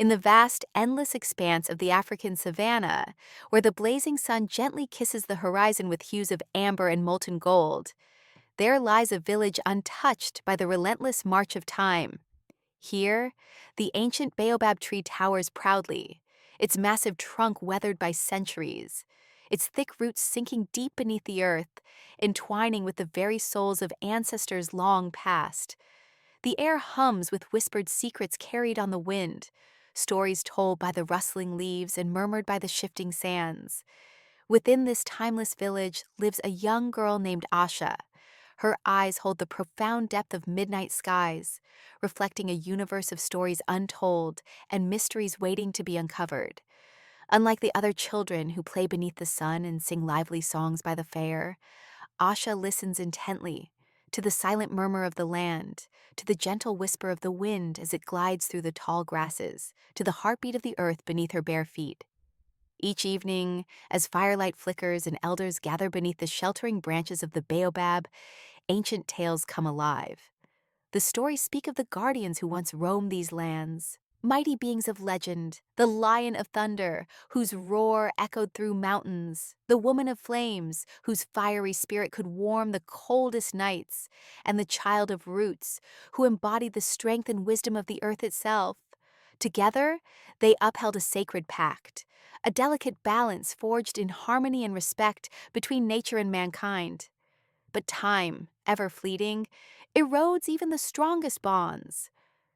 In the vast, endless expanse of the African savanna, where the blazing sun gently kisses the horizon with hues of amber and molten gold, there lies a village untouched by the relentless march of time. Here, the ancient baobab tree towers proudly, its massive trunk weathered by centuries, its thick roots sinking deep beneath the earth, entwining with the very souls of ancestors long past. The air hums with whispered secrets carried on the wind, stories told by the rustling leaves and murmured by the shifting sands. Within this timeless village lives a young girl named Asha. Her eyes hold the profound depth of midnight skies, reflecting a universe of stories untold and mysteries waiting to be uncovered. Unlike the other children who play beneath the sun and sing lively songs by the fair, Asha listens intently to the silent murmur of the land, to the gentle whisper of the wind as it glides through the tall grasses, to the heartbeat of the earth beneath her bare feet. Each evening, as firelight flickers and elders gather beneath the sheltering branches of the baobab, ancient tales come alive. The stories speak of the guardians who once roamed these lands, mighty beings of legend, the lion of thunder, whose roar echoed through mountains, the woman of flames, whose fiery spirit could warm the coldest nights, and the child of roots, who embodied the strength and wisdom of the earth itself. Together, they upheld a sacred pact, a delicate balance forged in harmony and respect between nature and mankind. But time, ever fleeting, erodes even the strongest bonds.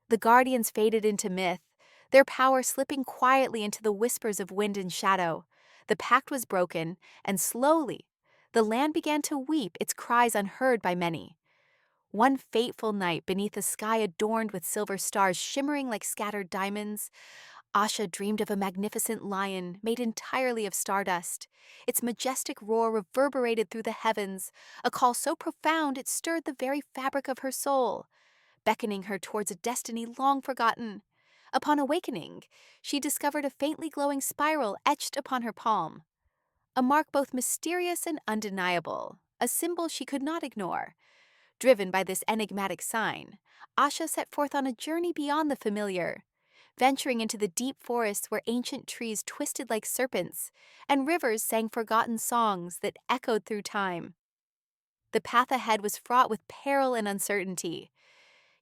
The guardians faded into myth, their power slipping quietly into the whispers of wind and shadow. The pact was broken, and slowly, the land began to weep, its cries unheard by many. One fateful night, beneath a sky adorned with silver stars shimmering like scattered diamonds, Asha dreamed of a magnificent lion made entirely of stardust. Its majestic roar reverberated through the heavens, a call so profound it stirred the very fabric of her soul, beckoning her towards a destiny long forgotten. Upon awakening, she discovered a faintly glowing spiral etched upon her palm, a mark both mysterious and undeniable, a symbol she could not ignore. Driven by this enigmatic sign, Asha set forth on a journey beyond the familiar, venturing into the deep forests where ancient trees twisted like serpents and rivers sang forgotten songs that echoed through time. The path ahead was fraught with peril and uncertainty,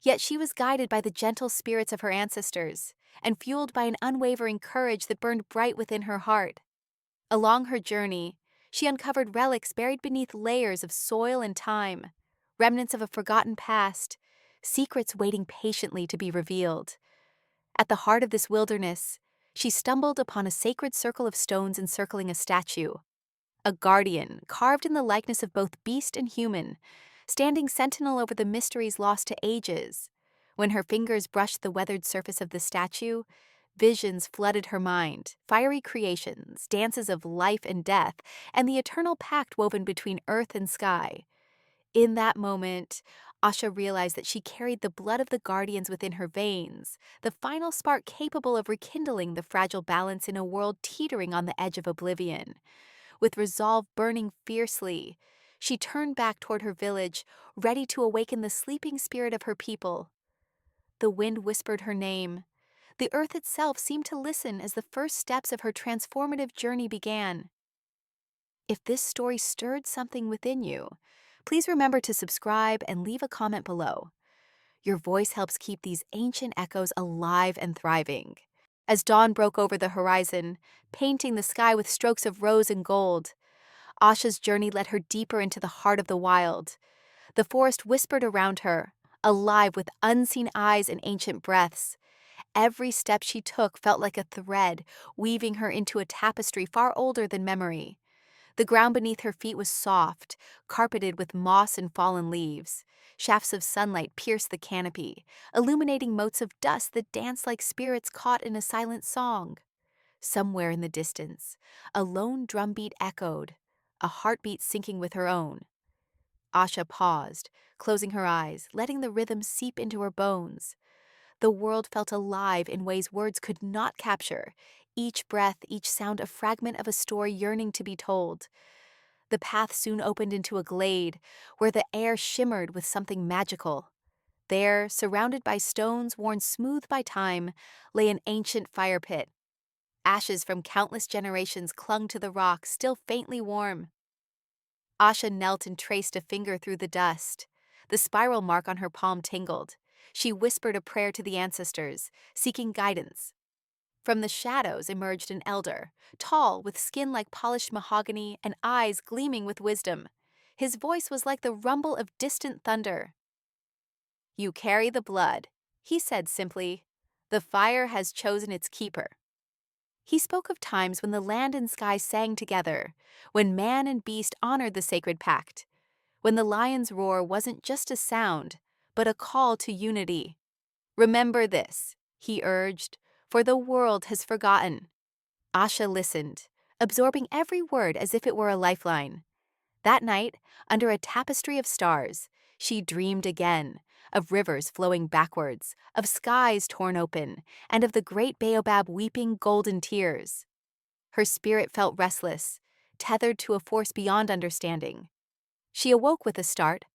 yet she was guided by the gentle spirits of her ancestors and fueled by an unwavering courage that burned bright within her heart. Along her journey, she uncovered relics buried beneath layers of soil and time, remnants of a forgotten past, secrets waiting patiently to be revealed. At the heart of this wilderness, she stumbled upon a sacred circle of stones encircling a statue, a guardian carved in the likeness of both beast and human, standing sentinel over the mysteries lost to ages. When her fingers brushed the weathered surface of the statue, visions flooded her mind, fiery creations, dances of life and death, and the eternal pact woven between earth and sky. In that moment, Asha realized that she carried the blood of the guardians within her veins, the final spark capable of rekindling the fragile balance in a world teetering on the edge of oblivion. With resolve burning fiercely, she turned back toward her village, ready to awaken the sleeping spirit of her people. The wind whispered her name. The earth itself seemed to listen as the first steps of her transformative journey began. If this story stirred something within you, please remember to subscribe and leave a comment below. Your voice helps keep these ancient echoes alive and thriving. As dawn broke over the horizon, painting the sky with strokes of rose and gold, Asha's journey led her deeper into the heart of the wild. The forest whispered around her, alive with unseen eyes and ancient breaths. Every step she took felt like a thread, weaving her into a tapestry far older than memory. The ground beneath her feet was soft, carpeted with moss and fallen leaves. Shafts of sunlight pierced the canopy, illuminating motes of dust that danced like spirits caught in a silent song. Somewhere in the distance, a lone drumbeat echoed, a heartbeat syncing with her own. Asha paused, closing her eyes, letting the rhythm seep into her bones. The world felt alive in ways words could not capture, each breath, each sound a fragment of a story yearning to be told. The path soon opened into a glade, where the air shimmered with something magical. There, surrounded by stones worn smooth by time, lay an ancient fire pit. Ashes from countless generations clung to the rock, still faintly warm. Asha knelt and traced a finger through the dust. The spiral mark on her palm tingled. She whispered a prayer to the ancestors, seeking guidance. From the shadows emerged an elder, tall, with skin like polished mahogany and eyes gleaming with wisdom. His voice was like the rumble of distant thunder. "You carry the blood," he said simply. "The fire has chosen its keeper." He spoke of times when the land and sky sang together, when man and beast honored the sacred pact, when the lion's roar wasn't just a sound, but a call to unity. "Remember this," he urged, "for the world has forgotten." Asha listened, absorbing every word as if it were a lifeline. That night, under a tapestry of stars, she dreamed again, of rivers flowing backwards, of skies torn open, and of the great baobab weeping golden tears. Her spirit felt restless, tethered to a force beyond understanding. She awoke with a start,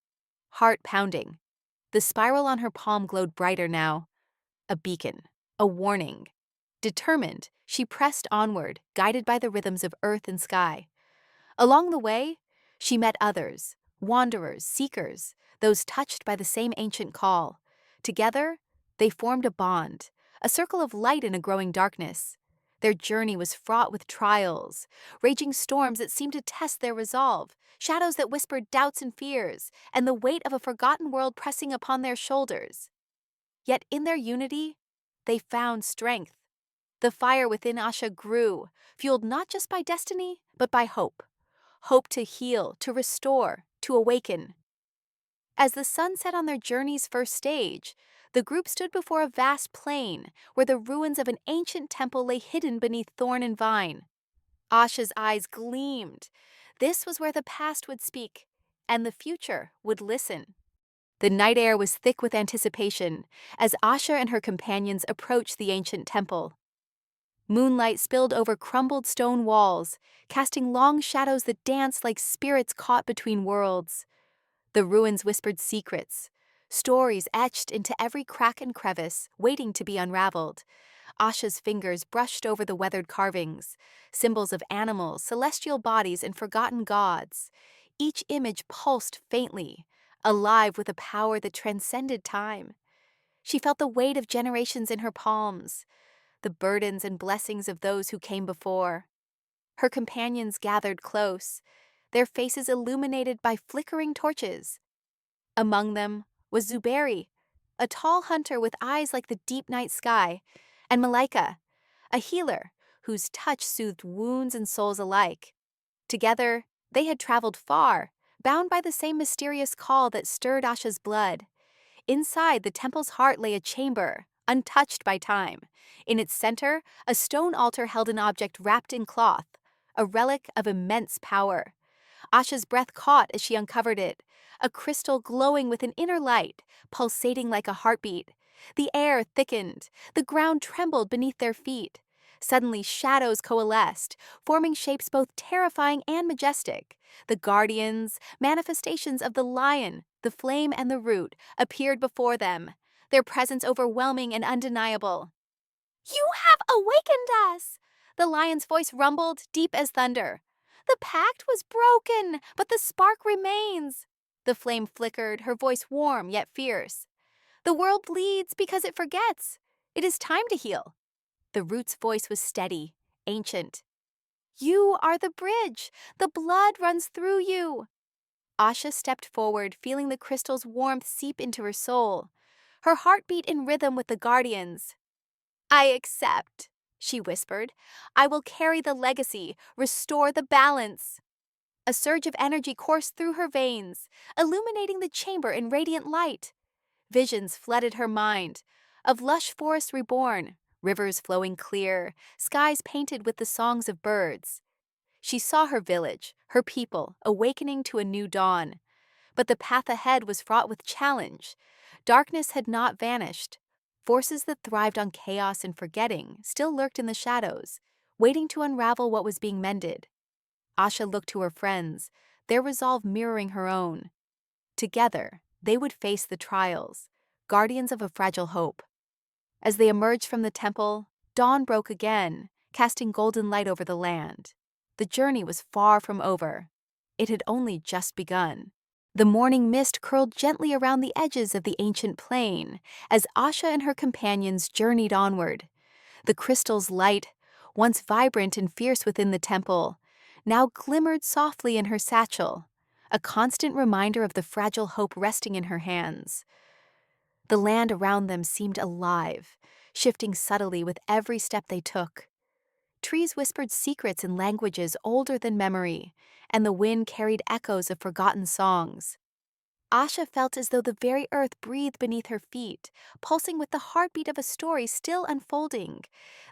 heart pounding. The spiral on her palm glowed brighter now, a beacon, a warning. Determined, she pressed onward, guided by the rhythms of earth and sky. Along the way, she met others, wanderers, seekers, those touched by the same ancient call. Together, they formed a bond, a circle of light in a growing darkness. Their journey was fraught with trials, raging storms that seemed to test their resolve, shadows that whispered doubts and fears, and the weight of a forgotten world pressing upon their shoulders. Yet in their unity, they found strength. The fire within Asha grew, fueled not just by destiny, but by hope. Hope to heal, to restore, to awaken. As the sun set on their journey's first stage, the group stood before a vast plain where the ruins of an ancient temple lay hidden beneath thorn and vine. Asha's eyes gleamed. This was where the past would speak, and the future would listen. The night air was thick with anticipation as Asha and her companions approached the ancient temple. Moonlight spilled over crumbled stone walls, casting long shadows that danced like spirits caught between worlds. The ruins whispered secrets, stories etched into every crack and crevice, waiting to be unraveled. Asha's fingers brushed over the weathered carvings, symbols of animals, celestial bodies, and forgotten gods. Each image pulsed faintly, alive with a power that transcended time. She felt the weight of generations in her palms, the burdens and blessings of those who came before. Her companions gathered close, their faces illuminated by flickering torches. Among them was Zuberi, a tall hunter with eyes like the deep night sky, and Malaika, a healer whose touch soothed wounds and souls alike. Together, they had traveled far, bound by the same mysterious call that stirred Asha's blood. Inside the temple's heart lay a chamber, untouched by time. In its center, a stone altar held an object wrapped in cloth, a relic of immense power. Asha's breath caught as she uncovered it, a crystal glowing with an inner light, pulsating like a heartbeat. The air thickened, the ground trembled beneath their feet. Suddenly, shadows coalesced, forming shapes both terrifying and majestic. The guardians, manifestations of the lion, the flame, and the root, appeared before them, their presence overwhelming and undeniable. "You have awakened us!" The lion's voice rumbled, deep as thunder. "The pact was broken, but the spark remains." The flame flickered, her voice warm yet fierce. "The world bleeds because it forgets. It is time to heal." The root's voice was steady, ancient. "You are the bridge. The blood runs through you." Asha stepped forward, feeling the crystal's warmth seep into her soul. Her heart beat in rhythm with the guardians. "I accept," she whispered. "I will carry the legacy, restore the balance." A surge of energy coursed through her veins, illuminating the chamber in radiant light. Visions flooded her mind, of lush forests reborn, rivers flowing clear, skies painted with the songs of birds. She saw her village, her people, awakening to a new dawn. But the path ahead was fraught with challenge. Darkness had not vanished. Forces that thrived on chaos and forgetting still lurked in the shadows, waiting to unravel what was being mended. Asha looked to her friends, their resolve mirroring her own. Together, they would face the trials, guardians of a fragile hope. As they emerged from the temple, dawn broke again, casting golden light over the land. The journey was far from over. It had only just begun. The morning mist curled gently around the edges of the ancient plain as Asha and her companions journeyed onward. The crystal's light, once vibrant and fierce within the temple, now glimmered softly in her satchel, a constant reminder of the fragile hope resting in her hands. The land around them seemed alive, shifting subtly with every step they took. Trees whispered secrets in languages older than memory, and the wind carried echoes of forgotten songs. Asha felt as though the very earth breathed beneath her feet, pulsing with the heartbeat of a story still unfolding.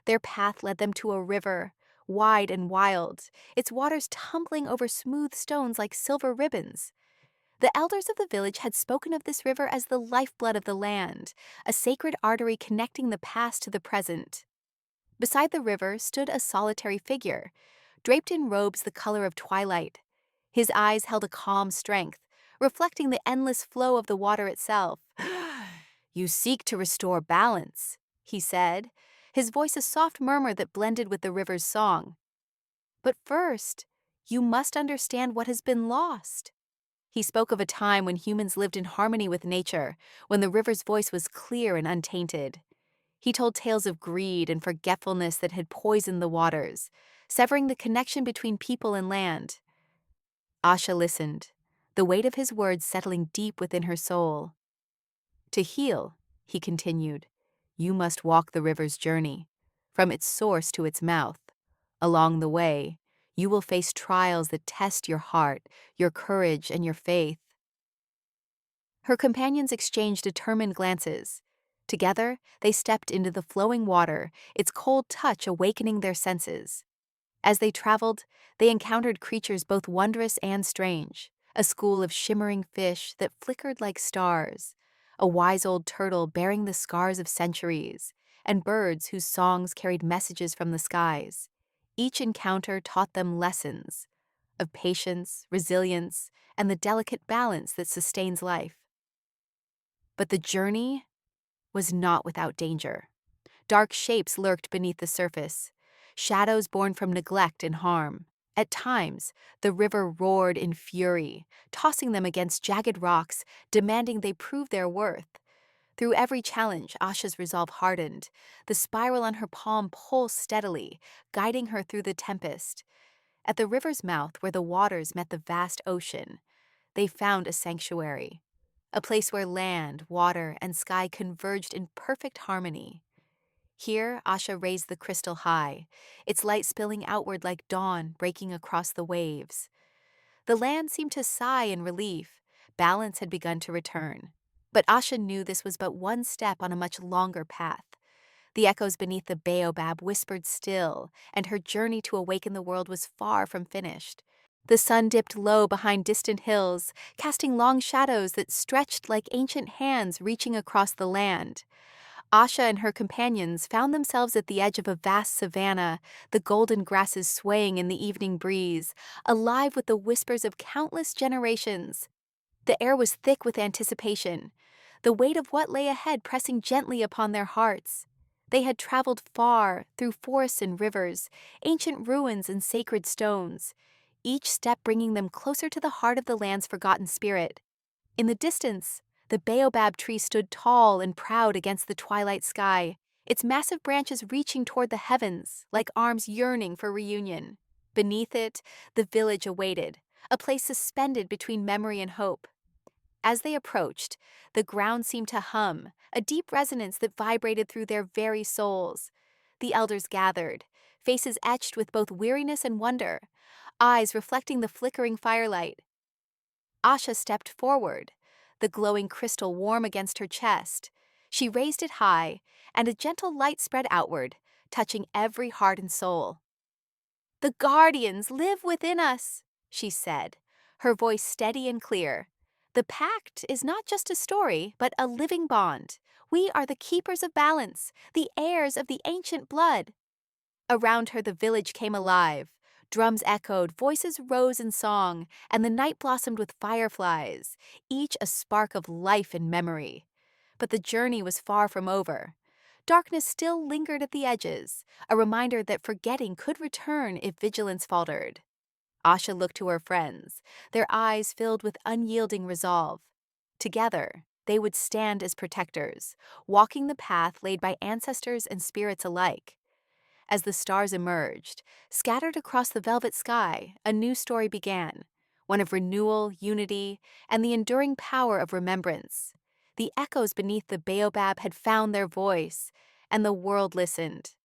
Their path led them to a river, wide and wild, its waters tumbling over smooth stones like silver ribbons. The elders of the village had spoken of this river as the lifeblood of the land, a sacred artery connecting the past to the present. Beside the river stood a solitary figure, draped in robes the color of twilight. His eyes held a calm strength, reflecting the endless flow of the water itself. "You seek to restore balance," he said, his voice a soft murmur that blended with the river's song. "But first, you must understand what has been lost." He spoke of a time when humans lived in harmony with nature, when the river's voice was clear and untainted. He told tales of greed and forgetfulness that had poisoned the waters, severing the connection between people and land. Asha listened, the weight of his words settling deep within her soul. "To heal," he continued, "you must walk the river's journey, from its source to its mouth. Along the way, you will face trials that test your heart, your courage, and your faith." Her companions exchanged determined glances. Together, they stepped into the flowing water, its cold touch awakening their senses. As they traveled, they encountered creatures both wondrous and strange, a school of shimmering fish that flickered like stars, a wise old turtle bearing the scars of centuries, and birds whose songs carried messages from the skies. Each encounter taught them lessons of patience, resilience, and the delicate balance that sustains life. But the journey was not without danger. Dark shapes lurked beneath the surface, shadows born from neglect and harm. At times, the river roared in fury, tossing them against jagged rocks, demanding they prove their worth. Through every challenge, Asha's resolve hardened. The spiral on her palm pulsed steadily, guiding her through the tempest. At the river's mouth, where the waters met the vast ocean, they found a sanctuary, a place where land, water, and sky converged in perfect harmony. Here, Asha raised the crystal high, its light spilling outward like dawn breaking across the waves. The land seemed to sigh in relief. Balance had begun to return. But Asha knew this was but one step on a much longer path. The echoes beneath the baobab whispered still, and her journey to awaken the world was far from finished. The sun dipped low behind distant hills, casting long shadows that stretched like ancient hands reaching across the land. Asha and her companions found themselves at the edge of a vast savanna, the golden grasses swaying in the evening breeze, alive with the whispers of countless generations. The air was thick with anticipation, the weight of what lay ahead pressing gently upon their hearts. They had traveled far, through forests and rivers, ancient ruins and sacred stones, each step bringing them closer to the heart of the land's forgotten spirit. In the distance, the baobab tree stood tall and proud against the twilight sky, its massive branches reaching toward the heavens, like arms yearning for reunion. Beneath it, the village awaited, a place suspended between memory and hope. As they approached, the ground seemed to hum, a deep resonance that vibrated through their very souls. The elders gathered, faces etched with both weariness and wonder, eyes reflecting the flickering firelight. Asha stepped forward, the glowing crystal warm against her chest. She raised it high, and a gentle light spread outward, touching every heart and soul. "The guardians live within us," she said, her voice steady and clear. "The pact is not just a story, but a living bond. We are the keepers of balance, the heirs of the ancient blood." Around her, the village came alive. Drums echoed, voices rose in song, and the night blossomed with fireflies, each a spark of life and memory. But the journey was far from over. Darkness still lingered at the edges, a reminder that forgetting could return if vigilance faltered. Asha looked to her friends, their eyes filled with unyielding resolve. Together, they would stand as protectors, walking the path laid by ancestors and spirits alike. As the stars emerged, scattered across the velvet sky, a new story began, one of renewal, unity, and the enduring power of remembrance. The echoes beneath the baobab had found their voice, and the world listened.